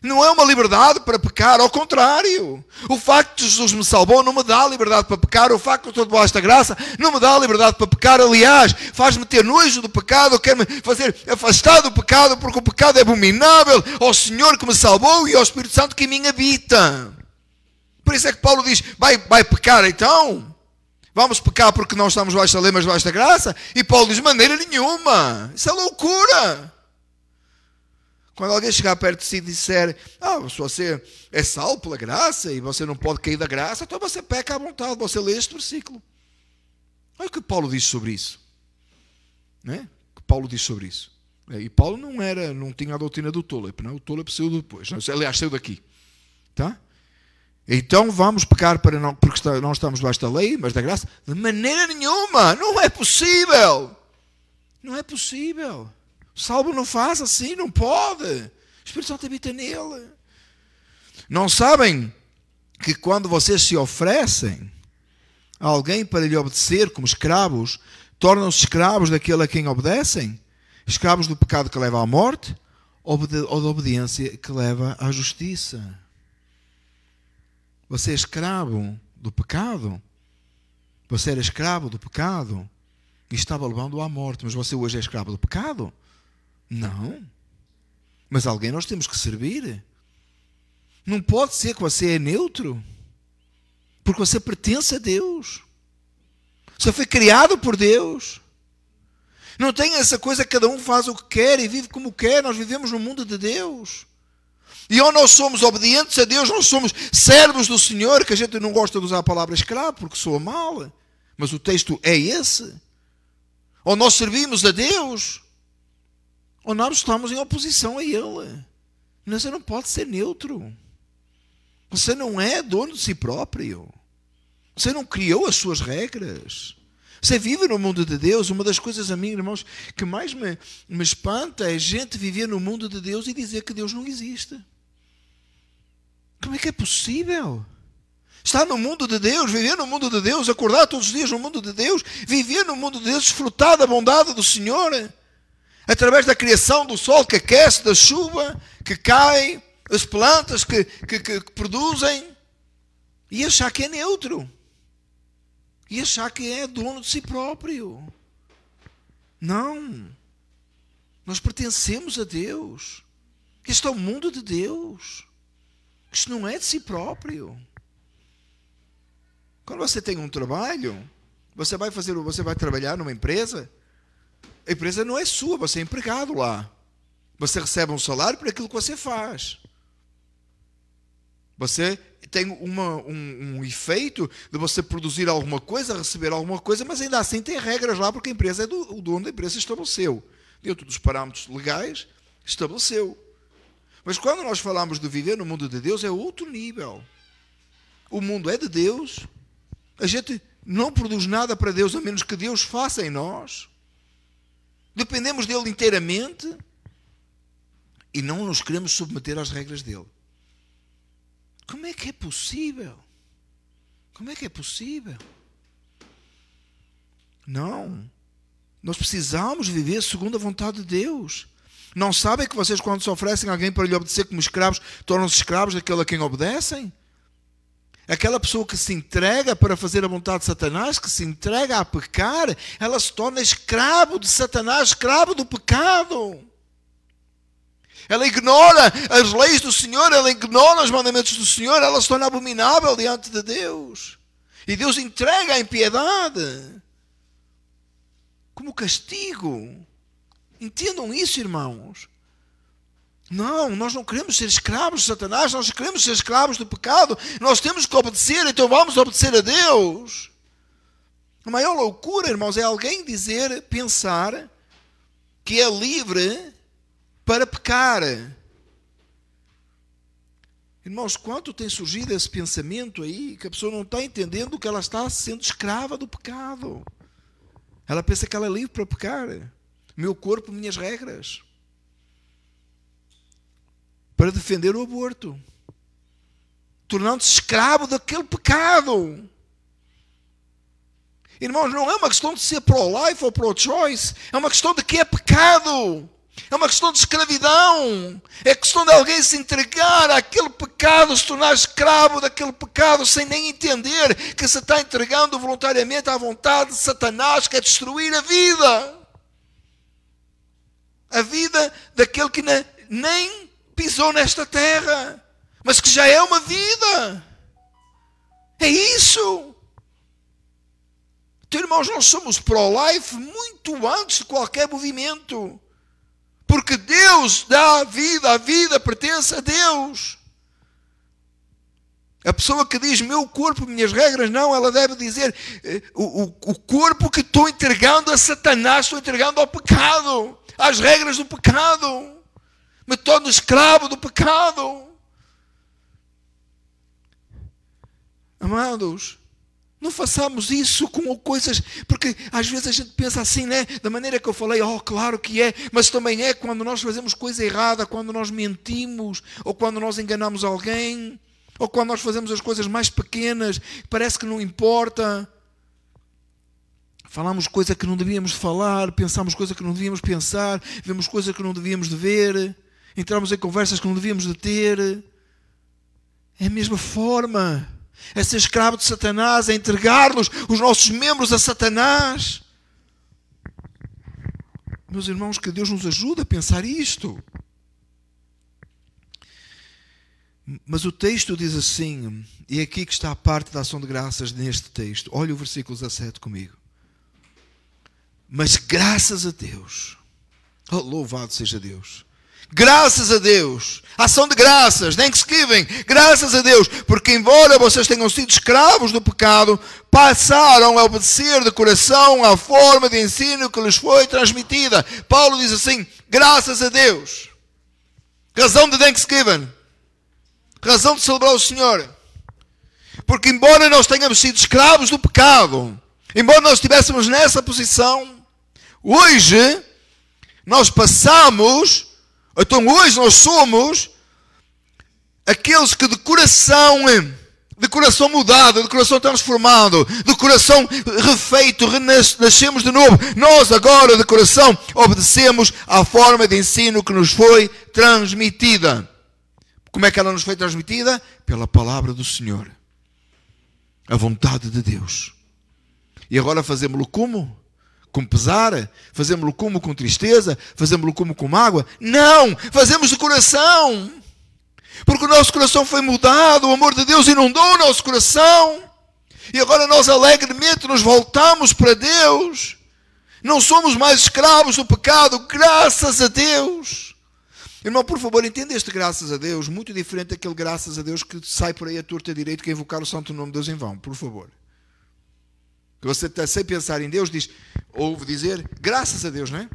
Não é uma liberdade para pecar, ao contrário. O facto de Jesus me salvou não me dá liberdade para pecar. O facto de eu estou debaixo da graça não me dá liberdade para pecar. Aliás, faz-me ter nojo do pecado, quer-me fazer afastar do pecado, porque o pecado é abominável ao Senhor que me salvou e ao Espírito Santo que em mim habita. Por isso é que Paulo diz, vai pecar então? Vamos pecar porque não estamos debaixo da lei, mas debaixo da graça? E Paulo diz, de maneira nenhuma. Isso é loucura. Quando alguém chegar perto de si e disser, se você é salvo pela graça e você não pode cair da graça, então você peca à vontade. Você lê este versículo. Olha o que Paulo diz sobre isso. Né? O que Paulo diz sobre isso. E Paulo não tinha a doutrina do Tólep. Não? O Tólep saiu depois. Aliás, saiu daqui. Tá? Então vamos pecar porque não estamos debaixo da lei, mas da graça? De maneira nenhuma. Não é possível. Não é possível. O salvo não faz assim, não pode. O Espírito Santo habita nele. Não sabem que quando vocês se oferecem a alguém para lhe obedecer como escravos, tornam-se escravos daquele a quem obedecem? Escravos do pecado que leva à morte ou da obediência que leva à justiça? Você é escravo do pecado? Você era escravo do pecado e estava levando-o à morte, mas você hoje é escravo do pecado? Não. Mas alguém nós temos que servir. Não pode ser que você é neutro. Porque você pertence a Deus. Você foi criado por Deus. Não tem essa coisa que cada um faz o que quer e vive como quer. Nós vivemos no mundo de Deus. E ou nós somos obedientes a Deus, nós somos servos do Senhor, que a gente não gosta de usar a palavra escravo porque soa mal. Mas o texto é esse. Ou nós servimos a Deus, ou nós estamos em oposição a Ele. Você não pode ser neutro. Você não é dono de si próprio. Você não criou as suas regras. Você vive no mundo de Deus. Uma das coisas, a mim, irmãos, que mais me espanta é gente viver no mundo de Deus e dizer que Deus não existe. Como é que é possível? Estar no mundo de Deus, viver no mundo de Deus, acordar todos os dias no mundo de Deus, viver no mundo de Deus, desfrutar da bondade do Senhor, através da criação do sol que aquece, da chuva que cai, as plantas que produzem, e achar que é neutro, e achar que é dono de si próprio. Não. Nós pertencemos a Deus. Este é o mundo de Deus. Isto não é de si próprio. Quando você tem um trabalho, você vai trabalhar numa empresa. A empresa não é sua, você é empregado lá. Você recebe um salário por aquilo que você faz. Você tem um efeito de você produzir alguma coisa, receber alguma coisa, mas ainda assim tem regras lá, porque a empresa o dono da empresa estabeleceu. Dentro dos parâmetros legais, estabeleceu. Mas quando nós falamos de viver no mundo de Deus, é outro nível. O mundo é de Deus. A gente não produz nada para Deus a menos que Deus faça em nós. Dependemos dele inteiramente e não nos queremos submeter às regras dele. Como é que é possível? Como é que é possível? Não. Nós precisamos viver segundo a vontade de Deus. Não sabem que vocês, quando se oferecem a alguém para lhe obedecer como escravos, tornam-se escravos daquele a quem obedecem? Aquela pessoa que se entrega para fazer a vontade de Satanás, que se entrega a pecar, ela se torna escravo de Satanás, escravo do pecado. Ela ignora as leis do Senhor, ela ignora os mandamentos do Senhor, ela se torna abominável diante de Deus. E Deus entrega a impiedade como castigo. Entendam isso, irmãos. Não, nós não queremos ser escravos de Satanás, nós queremos ser escravos do pecado. Nós temos que obedecer, então vamos obedecer a Deus. A maior loucura, irmãos, é alguém pensar que é livre para pecar. Irmãos, quanto tem surgido esse pensamento aí, que a pessoa não está entendendo que ela está sendo escrava do pecado. Ela pensa que ela é livre para pecar. Meu corpo, minhas regras. Para defender o aborto. Tornando-se escravo daquele pecado. Irmãos, não é uma questão de ser pro-life ou pro-choice. É uma questão de que é pecado. É uma questão de escravidão. É questão de alguém se entregar àquele pecado, se tornar escravo daquele pecado, sem nem entender que se está entregando voluntariamente à vontade de Satanás, que é destruir a vida. A vida daquele que nem pisou nesta terra, mas que já é uma vida. É isso. Então, irmãos, nós somos pro-life muito antes de qualquer movimento. Porque Deus dá a vida pertence a Deus. A pessoa que diz meu corpo, minhas regras, não, ela deve dizer o corpo que estou entregando a Satanás, estou entregando ao pecado, às regras do pecado. Me torno escravo do pecado. Amados, não façamos isso com coisas, porque às vezes a gente pensa assim, né? Da maneira que eu falei, claro que é, mas também é quando nós fazemos coisa errada, quando nós mentimos, ou quando nós enganamos alguém, ou quando nós fazemos as coisas mais pequenas, parece que não importa. Falamos coisa que não devíamos falar, pensamos coisa que não devíamos pensar, vemos coisa que não devíamos de ver, entramos em conversas que não devíamos de ter. É a mesma forma. É ser escravo de Satanás, é entregar-nos os nossos membros a Satanás. Meus irmãos, que Deus nos ajude a pensar isto. Mas o texto diz assim, e é aqui que está a parte da ação de graças neste texto. Olha o versículo 17 comigo. Mas graças a Deus, louvado seja Deus, graças a Deus, ação de graças, thanksgiving, graças a Deus, porque embora vocês tenham sido escravos do pecado, passaram a obedecer de coração à forma de ensino que lhes foi transmitida. Paulo diz assim, graças a Deus, razão de thanksgiving, razão de celebrar o Senhor, porque embora nós tenhamos sido escravos do pecado, embora nós estivéssemos nessa posição, hoje nós passamos, então hoje nós somos aqueles que de coração mudado, de coração transformado, de coração refeito, renascemos de novo. Nós agora de coração obedecemos à forma de ensino que nos foi transmitida. Como é que ela nos foi transmitida? Pela palavra do Senhor. A vontade de Deus. E agora fazemos-lo como? Com pesar? Fazemos-lo como? Com tristeza? Fazemos-lo como com mágoa? Não! Fazemos de coração! Porque o nosso coração foi mudado, o amor de Deus inundou o nosso coração. E agora nós alegremente nos voltamos para Deus. Não somos mais escravos do pecado, graças a Deus. Irmão, por favor, entenda este graças a Deus, muito diferente daquele graças a Deus que sai por aí a torta direito que invocar o santo nome de Deus em vão, por favor. Que você até sem pensar em Deus, ouve dizer graças a Deus, não é?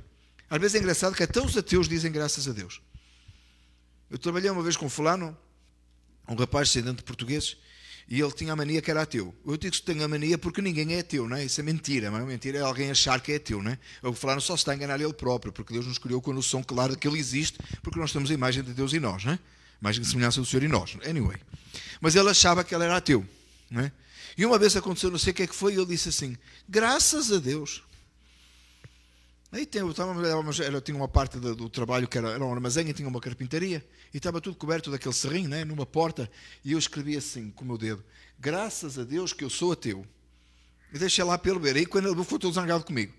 Às vezes é engraçado que até os ateus dizem graças a Deus. Eu trabalhei uma vez com fulano, um rapaz descendente de portugueses, E ele tinha a mania que era ateu. Eu digo que tenho a mania porque ninguém é ateu, não é? Isso é mentira, mas mentira é alguém achar que é ateu, não é? O fulano só se está a enganar ele próprio, porque Deus nos criou com a noção clara de que ele existe, porque nós temos a imagem de Deus em nós, não é? Imagem de semelhança do Senhor em nós. Anyway. Mas ele achava que ele era ateu, não é? E uma vez aconteceu, não sei o que é que foi, e ele disse assim, graças a Deus. Aí eu tinha uma parte do trabalho que era um armazém e tinha uma carpintaria e estava tudo coberto daquele serrinho, né, numa porta, e eu escrevi assim com o meu dedo, graças a Deus que eu sou ateu. E deixei lá para ele ver. Aí quando ele foi todo zangado comigo,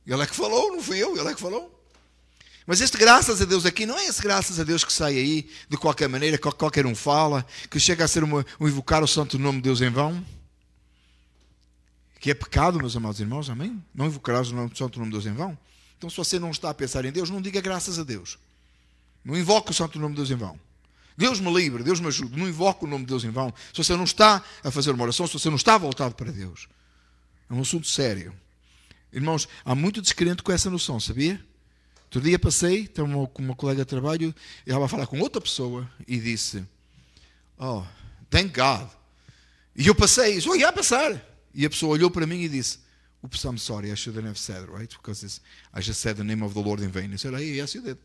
ele é que falou, não fui eu, ele é que falou. Mas este graças a Deus aqui não é esse graças a Deus que sai aí de qualquer maneira, que qualquer um fala, que chega a ser um invocar o santo nome de Deus em vão. Que é pecado, meus amados irmãos, amém? Não invocarás o santo nome de Deus em vão? Então, se você não está a pensar em Deus, não diga graças a Deus. Não invoque o santo nome de Deus em vão. Deus me livre, Deus me ajude. Não invoque o nome de Deus em vão. Se você não está a fazer uma oração, se você não está voltado para Deus. É um assunto sério. Irmãos, há muito descrente com essa noção, sabia? Outro dia passei, estava com uma colega de trabalho, e ela estava a falar com outra pessoa e disse, oh, thank God. E eu passei, eu ia a passar. E a pessoa olhou para mim e disse, oops, I'm sorry, I shouldn't have said, right? Because I just said the name of the Lord in vain. I said, yes, you did.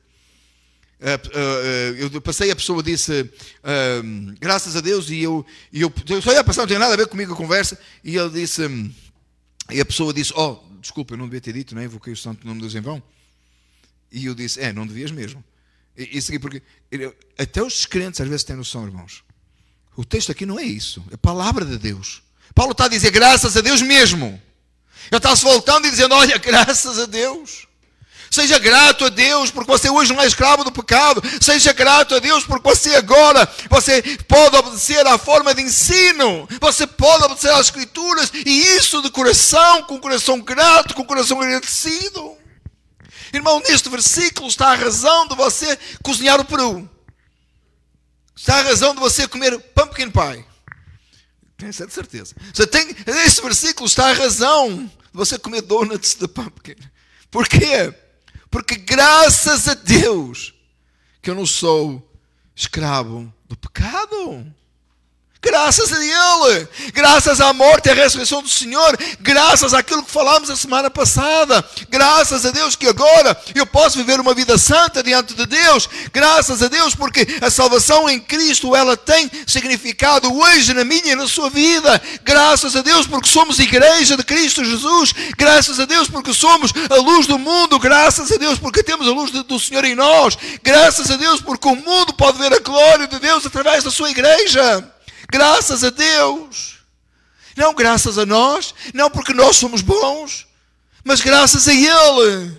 Eu passei, a pessoa disse, graças a Deus, e eu só ia passar, não tinha nada a ver comigo a conversa, e ele disse, e a pessoa disse, oh, desculpa, eu não devia ter dito, não é? Invoquei o santo nome de Deus em vão. E eu disse, não devias mesmo. Isso aqui, porque até os descrentes às vezes têm noção, irmãos. O texto aqui não é isso, é a palavra de Deus. Paulo está a dizer graças a Deus mesmo. Ele está se voltando e dizendo, olha, graças a Deus. Seja grato a Deus, porque você hoje não é escravo do pecado. Seja grato a Deus, porque você pode obedecer à forma de ensino. Você pode obedecer às Escrituras. E isso de coração, com coração grato, com coração agradecido. Irmão, neste versículo está a razão de você cozinhar o peru. Está a razão de você comer pumpkin pie. Isso é de certeza. Neste versículo está a razão de você comer donuts de pumpkin. Por quê? Porque graças a Deus que eu não sou escravo do pecado. Graças a Ele, graças à morte e à ressurreição do Senhor, graças àquilo que falámos a semana passada, graças a Deus que agora eu posso viver uma vida santa diante de Deus, graças a Deus porque a salvação em Cristo, ela tem significado hoje na minha e na sua vida, graças a Deus porque somos igreja de Cristo Jesus, graças a Deus porque somos a luz do mundo, graças a Deus porque temos a luz do Senhor em nós, graças a Deus porque o mundo pode ver a glória de Deus através da sua igreja. Graças a Deus, não graças a nós, não porque nós somos bons, mas graças a Ele,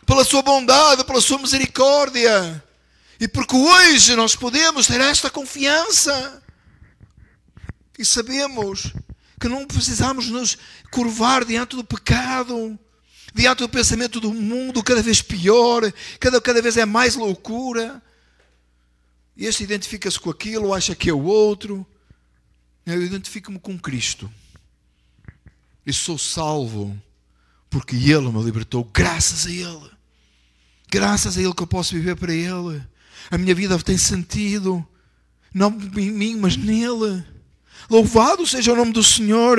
pela sua bondade, pela sua misericórdia, e porque hoje nós podemos ter esta confiança, e sabemos que não precisamos nos curvar diante do pecado, diante do pensamento do mundo cada vez pior, cada vez é mais loucura. Este identifica-se com aquilo, acha que é o outro. Eu identifico-me com Cristo. E sou salvo porque Ele me libertou. Graças a Ele. Graças a Ele que eu posso viver para Ele. A minha vida tem sentido. Não em mim, mas nele. Louvado seja o nome do Senhor.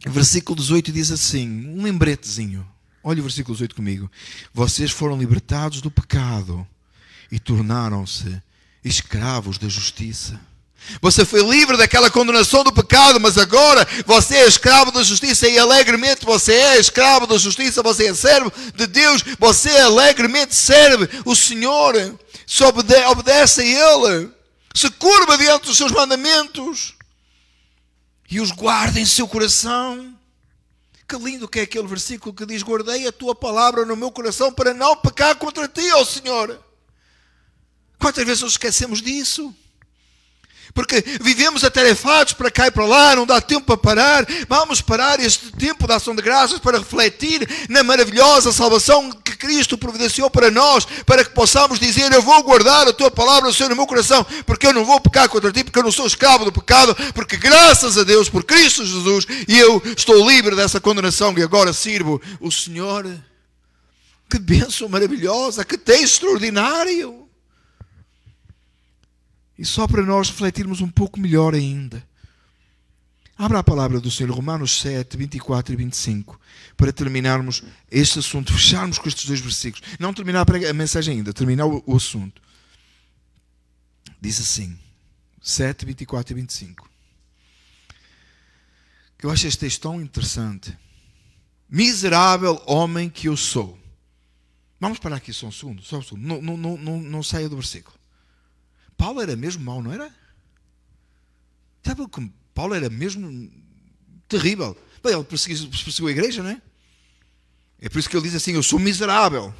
O versículo 18 diz assim, um lembretezinho. Olha o versículo 18 comigo. Vocês foram libertados do pecado e tornaram-se escravos da justiça. Você foi livre daquela condenação do pecado, mas agora você é escravo da justiça e alegremente você é escravo da justiça, você é servo de Deus, você alegremente serve o Senhor, se obedece a Ele, se curva diante dos seus mandamentos e os guarda em seu coração. Que lindo que é aquele versículo que diz, guardei a tua palavra no meu coração para não pecar contra ti, ó Senhor. Quantas vezes nos esquecemos disso? Porque vivemos atarefados para cá e para lá, não dá tempo para parar. Vamos parar este tempo de ação de graças para refletir na maravilhosa salvação que Cristo providenciou para nós, para que possamos dizer, eu vou guardar a tua palavra, Senhor, no meu coração, porque eu não vou pecar contra ti, porque eu não sou escravo do pecado, porque graças a Deus, por Cristo Jesus, eu estou livre dessa condenação e agora sirvo o Senhor. Que bênção maravilhosa, que texto extraordinário. E só para nós refletirmos um pouco melhor ainda. Abra a palavra do Senhor, Romanos 7, 24 e 25, para terminarmos este assunto, fecharmos com estes 2 versículos. Não terminar a mensagem ainda, terminar o assunto. Diz assim, 7, 24 e 25. Eu acho este texto tão interessante. Miserável homem que eu sou. Vamos parar aqui só um segundo. Só um segundo. Não saia do versículo. Paulo era mesmo mau, não era? Sabe como Paulo era mesmo terrível? Bem, ele perseguiu a igreja, não é? É por isso que ele diz assim, eu sou miserável.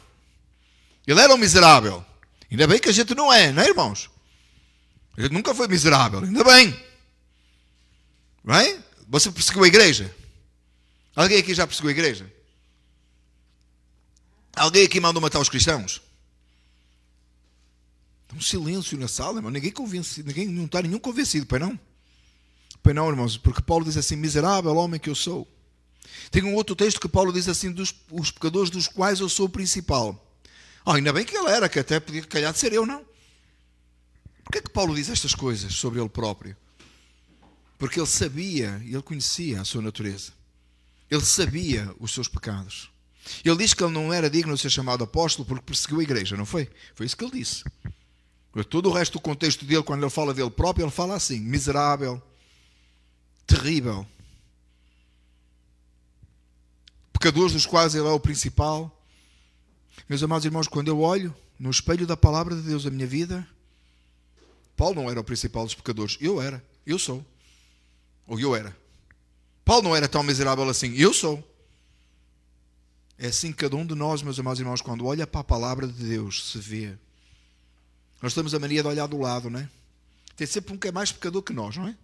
Ele era um miserável. Ainda bem que a gente não é, irmãos? A gente nunca foi miserável, ainda bem. Não é? Você perseguiu a igreja? Alguém aqui já perseguiu a igreja? Alguém aqui mandou matar os cristãos? Um silêncio na sala, irmão. Ninguém não está nenhum convencido, pai não? Pai não, irmãos, porque Paulo diz assim, miserável homem que eu sou. Tem um outro texto que Paulo diz assim, os pecadores dos quais eu sou o principal. Ainda bem que ele era, que até podia calhar de ser eu, não? Porquê é que Paulo diz estas coisas sobre ele próprio? Porque ele sabia, ele conhecia a sua natureza. Ele sabia os seus pecados. Ele diz que ele não era digno de ser chamado apóstolo porque perseguiu a igreja, não foi? Foi isso que ele disse. Todo o resto do contexto dele, quando ele fala dele próprio, ele fala assim, miserável, terrível. Pecadores dos quais ele é o principal. Meus amados irmãos, quando eu olho no espelho da palavra de Deus a minha vida, Paulo não era o principal dos pecadores. Eu era. Eu sou. Ou eu era. Paulo não era tão miserável assim. Eu sou. É assim que cada um de nós, meus amados irmãos, quando olha para a palavra de Deus, se vê. Nós temos a mania de olhar do lado, não é? Tem sempre um que é mais pecador que nós, não é?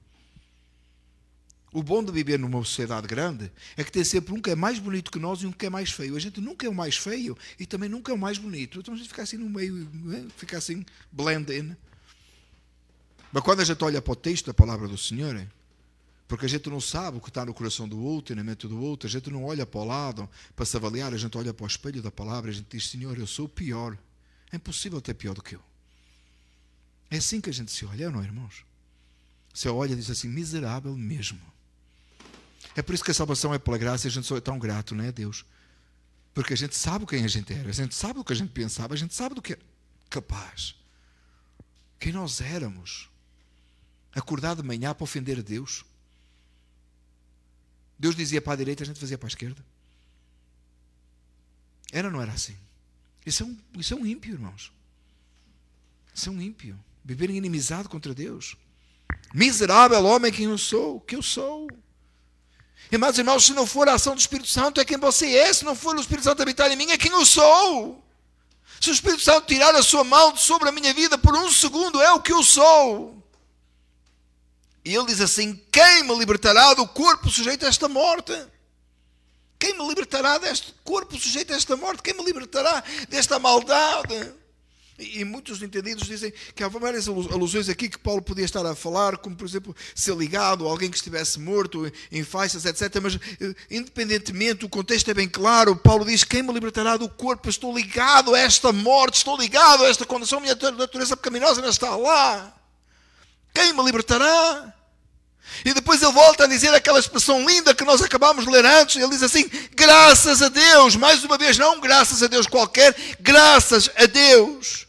O bom de viver numa sociedade grande é que tem sempre um que é mais bonito que nós e um que é mais feio. A gente nunca é o mais feio e também nunca é o mais bonito. Então a gente fica assim no meio, fica assim, blend in. Mas quando a gente olha para o texto da palavra do Senhor, porque a gente não sabe o que está no coração do outro e na mente do outro, a gente não olha para o lado para se avaliar, a gente olha para o espelho da palavra e a gente diz, Senhor, eu sou o pior. É impossível ter pior do que eu. É assim que a gente se olha, não é, irmãos? Você olha e diz assim, miserável mesmo. É por isso que a salvação é pela graça e a gente só é tão grato, não é, Deus? Porque a gente sabe quem a gente era, a gente sabe o que a gente pensava, a gente sabe do que é capaz. Quem nós éramos. Acordar de manhã para ofender a Deus. Deus dizia para a direita, a gente fazia para a esquerda. Era ou não era assim? Isso é um ímpio, irmãos. Isso é um ímpio. Viver em inimizade contra Deus. Miserável homem que eu sou. Amados irmãos, se não for a ação do Espírito Santo, é quem você é. Se não for o Espírito Santo habitar em mim, é quem eu sou. Se o Espírito Santo tirar a sua mão sobre a minha vida por um segundo, é o que eu sou. E ele diz assim, quem me libertará do corpo sujeito a esta morte? Quem me libertará deste corpo sujeito a esta morte? Quem me libertará desta maldade? E muitos entendidos dizem que há várias alusões aqui que Paulo podia estar a falar, como por exemplo, ser ligado a alguém que estivesse morto em faixas, etc. Mas independentemente, o contexto é bem claro. Paulo diz, quem me libertará do corpo? Eu estou ligado a esta morte, estou ligado a esta condição, minha natureza pecaminosa ainda está lá. Quem me libertará? E depois ele volta a dizer aquela expressão linda que nós acabámos de ler antes. Ele diz assim, graças a Deus. Mais uma vez, não graças a Deus qualquer, graças a Deus.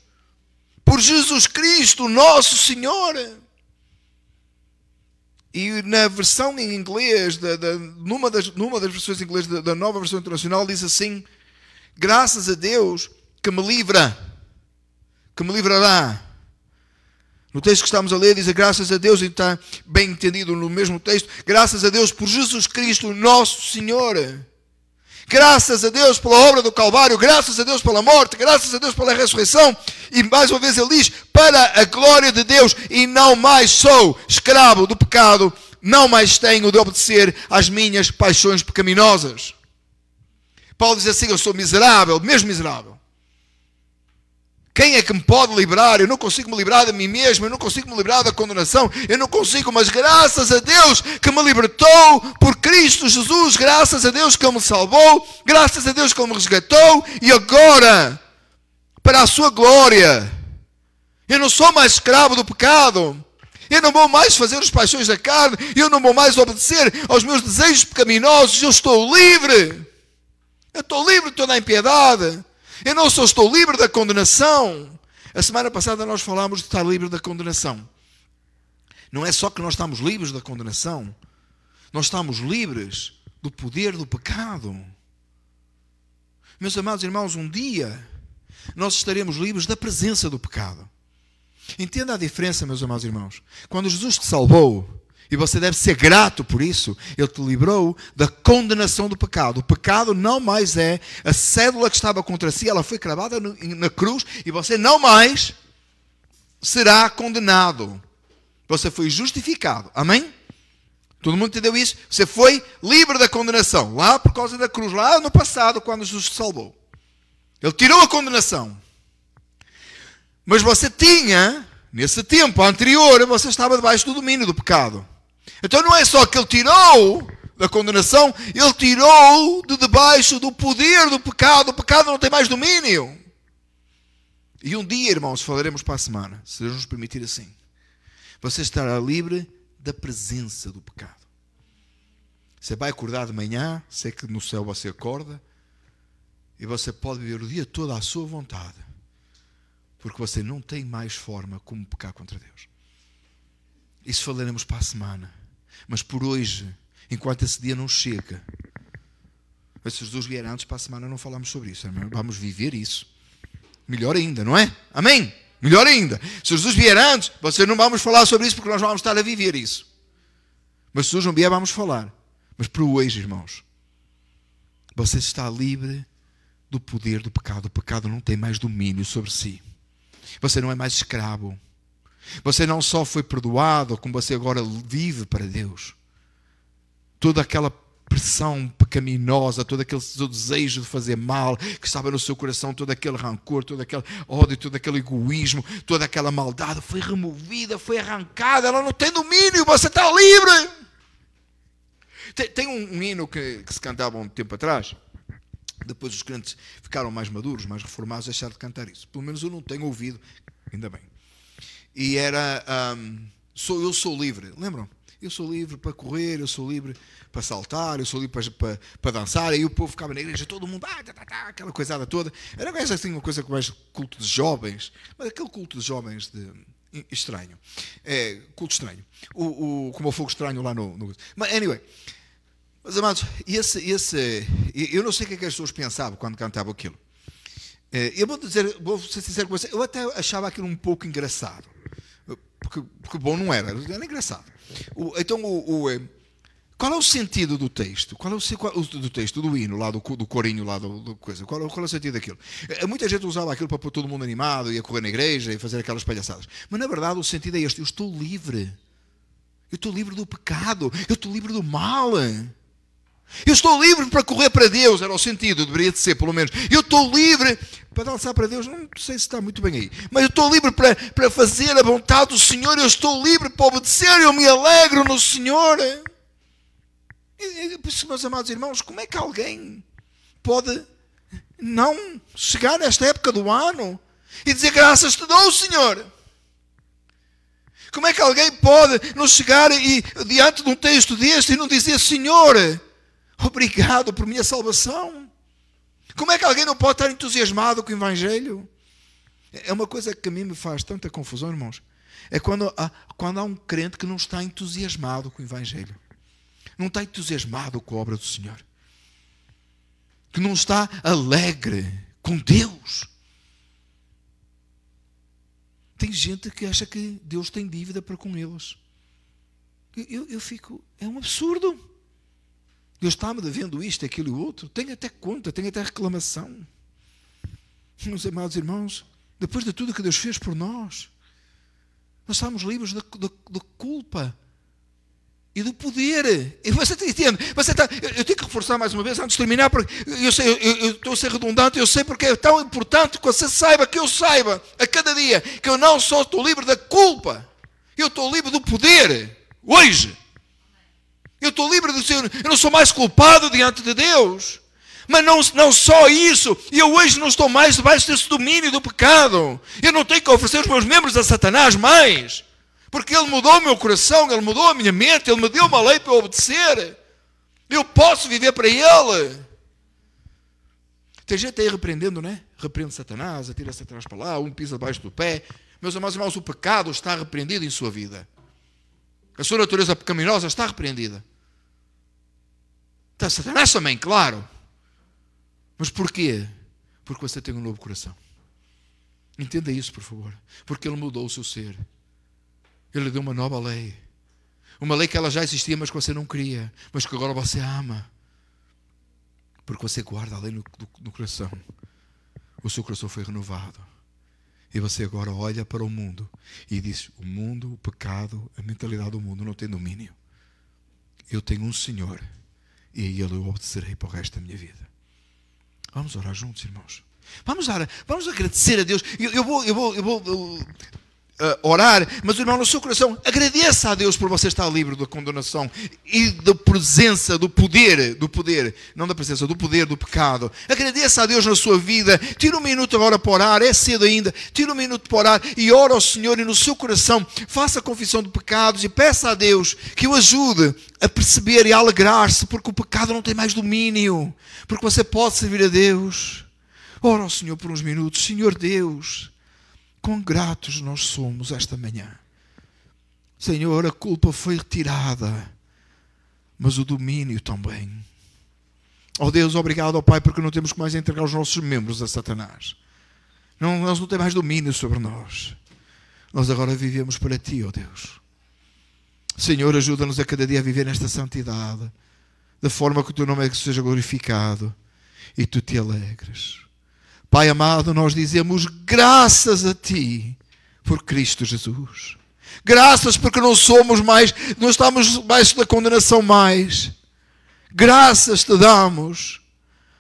Por Jesus Cristo, nosso Senhor. E na versão em inglês, numa das versões em inglês da nova versão internacional, diz assim, graças a Deus que me livra, que me livrará. No texto que estamos a ler, diz graças a Deus, e está bem entendido no mesmo texto, graças a Deus por Jesus Cristo, nosso Senhor. Graças a Deus pela obra do Calvário, graças a Deus pela morte, graças a Deus pela ressurreição. E mais uma vez ele diz, para a glória de Deus, e não mais sou escravo do pecado, não mais tenho de obedecer às minhas paixões pecaminosas. Paulo diz assim, eu sou miserável, mesmo miserável. Quem é que me pode livrar? Eu não consigo me livrar de mim mesmo, eu não consigo me livrar da condenação, eu não consigo, mas graças a Deus que me libertou por Cristo Jesus, graças a Deus que Ele me salvou, graças a Deus que Ele me resgatou, e agora, para a sua glória, Eu não sou mais escravo do pecado. Eu não vou mais fazer as paixões da carne. Eu não vou mais obedecer aos meus desejos pecaminosos. Eu estou livre. Eu estou livre de toda a impiedade. Eu não só estou livre da condenação. A semana passada nós falámos de estar livre da condenação. Não é só que nós estamos livres da condenação. Nós estamos livres do poder do pecado. Meus amados irmãos, um dia nós estaremos livres da presença do pecado. Entenda a diferença, meus amados irmãos. Quando Jesus te salvou, e você deve ser grato por isso, Ele te livrou da condenação do pecado. O pecado não mais é a cédula que estava contra si, ela foi cravada na cruz, e você não mais será condenado. Você foi justificado. Amém? Todo mundo entendeu isso? Você foi livre da condenação, lá por causa da cruz, lá no passado, quando Jesus te salvou. Ele tirou a condenação. Mas você tinha, nesse tempo anterior, você estava debaixo do domínio do pecado. Então não é só que Ele tirou da condenação, Ele tirou de debaixo do poder do pecado. O pecado não tem mais domínio. E um dia, irmãos, falaremos para a semana, se Deus nos permitir assim, você estará livre da presença do pecado. Você vai acordar de manhã, sei que no céu você acorda, e você pode viver o dia todo à sua vontade, porque você não tem mais forma como pecar contra Deus. Isso falaremos para a semana. Mas por hoje, enquanto esse dia não chega, mas se Jesus vier antes, para a semana não falamos sobre isso. Vamos viver isso. Melhor ainda, não é? Amém? Melhor ainda. Se Jesus vier antes, você não vamos falar sobre isso, porque nós vamos estar a viver isso. Mas se Jesus não vier, vamos falar. Mas por hoje, irmãos, você está livre do poder do pecado. O pecado não tem mais domínio sobre si. Você não é mais escravo. Você não só foi perdoado, como você agora vive para Deus. Toda aquela pressão pecaminosa, todo aquele seu desejo de fazer mal que estava no seu coração, todo aquele rancor, todo aquele ódio, todo aquele egoísmo, toda aquela maldade foi removida, foi arrancada. Ela não tem domínio, você está livre. Tem um hino que se cantava há um tempo atrás. Depois os crentes ficaram mais maduros, mais reformados, deixaram de cantar isso. Pelo menos eu não tenho ouvido, ainda bem. E era, eu sou livre, lembram? Eu sou livre para correr, eu sou livre para saltar, eu sou livre para dançar. Aí o povo ficava na igreja, todo mundo, aquela coisada toda. Era assim, uma coisa com mais culto de jovens, mas aquele culto de jovens estranho. Culto estranho. Como o fogo estranho lá no... Mas, anyway... Mas, amados, eu não sei o que é que as pessoas pensavam quando cantavam aquilo. Eu vou ser sincero com você, eu até achava aquilo um pouco engraçado. Porque bom não era engraçado. Qual é o sentido do texto? Qual é o texto, do hino, lá do corinho, lá do coisa? Qual é o sentido daquilo? Muita gente usava aquilo para pôr todo mundo animado, ia correr na igreja e fazer aquelas palhaçadas. Mas, na verdade, o sentido é este. Eu estou livre. Eu estou livre do pecado. Eu estou livre do mal. Eu estou livre para correr para Deus, era o sentido, deveria de ser pelo menos. Eu estou livre para dançar para Deus, não sei se está muito bem aí, mas eu estou livre para fazer a vontade do Senhor, eu estou livre para obedecer, eu me alegro no Senhor. Por isso, meus amados irmãos, como é que alguém pode não chegar nesta época do ano e dizer graças te dou, Senhor? Como é que alguém pode não chegar diante de um texto deste e não dizer, Senhor, obrigado por minha salvação? Como é que alguém não pode estar entusiasmado com o Evangelho? É uma coisa que a mim me faz tanta confusão, irmãos. É quando há um crente que não está entusiasmado com o Evangelho. Não está entusiasmado com a obra do Senhor. Que não está alegre com Deus. Tem gente que acha que Deus tem dívida para com eles. Eu fico... É um absurdo. Deus está-me devendo isto, aquilo e o outro. Tem até conta, tem até reclamação. Meus amados irmãos, depois de tudo que Deus fez por nós estamos livres da culpa e do poder. E você entende? Eu tenho que reforçar mais uma vez, antes de terminar, porque eu estou a ser redundante, eu sei porque é tão importante que você saiba, que eu saiba, a cada dia, que eu não só estou livre da culpa, eu estou livre do poder, hoje. Eu estou livre do Senhor, eu não sou mais culpado diante de Deus. Mas não só isso, eu hoje não estou mais debaixo desse domínio do pecado. Eu não tenho que oferecer os meus membros a Satanás mais, porque ele mudou o meu coração, ele mudou a minha mente, ele me deu uma lei para eu obedecer. Eu posso viver para ele. Tem gente aí repreendendo, né? Repreende Satanás, atira Satanás para lá, um pisa debaixo do pé. Meus amados irmãos, o pecado está repreendido em sua vida. A sua natureza pecaminosa está repreendida. Está Satanás também, claro. Mas porquê? Porque você tem um novo coração. Entenda isso, por favor. Porque ele mudou o seu ser. Ele deu uma nova lei. Uma lei que ela já existia, mas que você não queria. Mas que agora você ama. Porque você guarda a lei no coração. O seu coração foi renovado. E você agora olha para o mundo e diz: o mundo, o pecado, a mentalidade do mundo não tem domínio. Eu tenho um Senhor e a Ele eu obedecerei para o resto da minha vida. Vamos orar juntos, irmãos. Vamos orar, vamos agradecer a Deus. Eu vou orar, mas irmão, no seu coração, agradeça a Deus por você estar livre da condenação e da presença, do poder, não da presença, do poder do pecado. Agradeça a Deus na sua vida. Tira um minuto agora para orar, é cedo ainda. Tira um minuto para orar e ora ao Senhor, e no seu coração faça a confissão de pecados e peça a Deus que o ajude a perceber e a alegrar-se, porque o pecado não tem mais domínio, porque você pode servir a Deus. Ora ao Senhor por uns minutos. Senhor Deus, quão gratos nós somos esta manhã. Senhor, a culpa foi retirada, mas o domínio também. Oh Deus, obrigado, oh Pai, porque não temos que mais entregar os nossos membros a Satanás. Nós não temos mais domínio sobre nós. Nós agora vivemos para Ti, oh Deus. Senhor, ajuda-nos a cada dia a viver nesta santidade, da forma que o Teu nome seja glorificado e Tu te alegres. Pai amado, nós dizemos graças a Ti por Cristo Jesus. Graças porque não estamos debaixo da condenação mais. Graças Te damos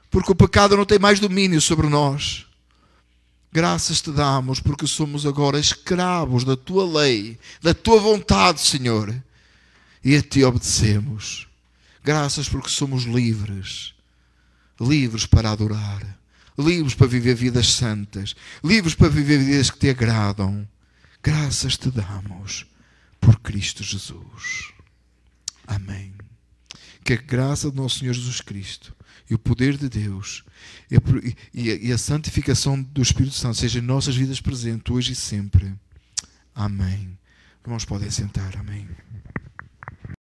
porque o pecado não tem mais domínio sobre nós. Graças Te damos porque somos agora escravos da Tua lei, da Tua vontade, Senhor, e a Ti obedecemos. Graças porque somos livres, livres para adorar, livres para viver vidas santas, livres para viver vidas que Te agradam. Graças Te damos por Cristo Jesus. Amém. Que a graça do nosso Senhor Jesus Cristo e o poder de Deus e a santificação do Espírito Santo seja em nossas vidas presentes hoje e sempre. Amém. Irmãos, podem sentar. Amém.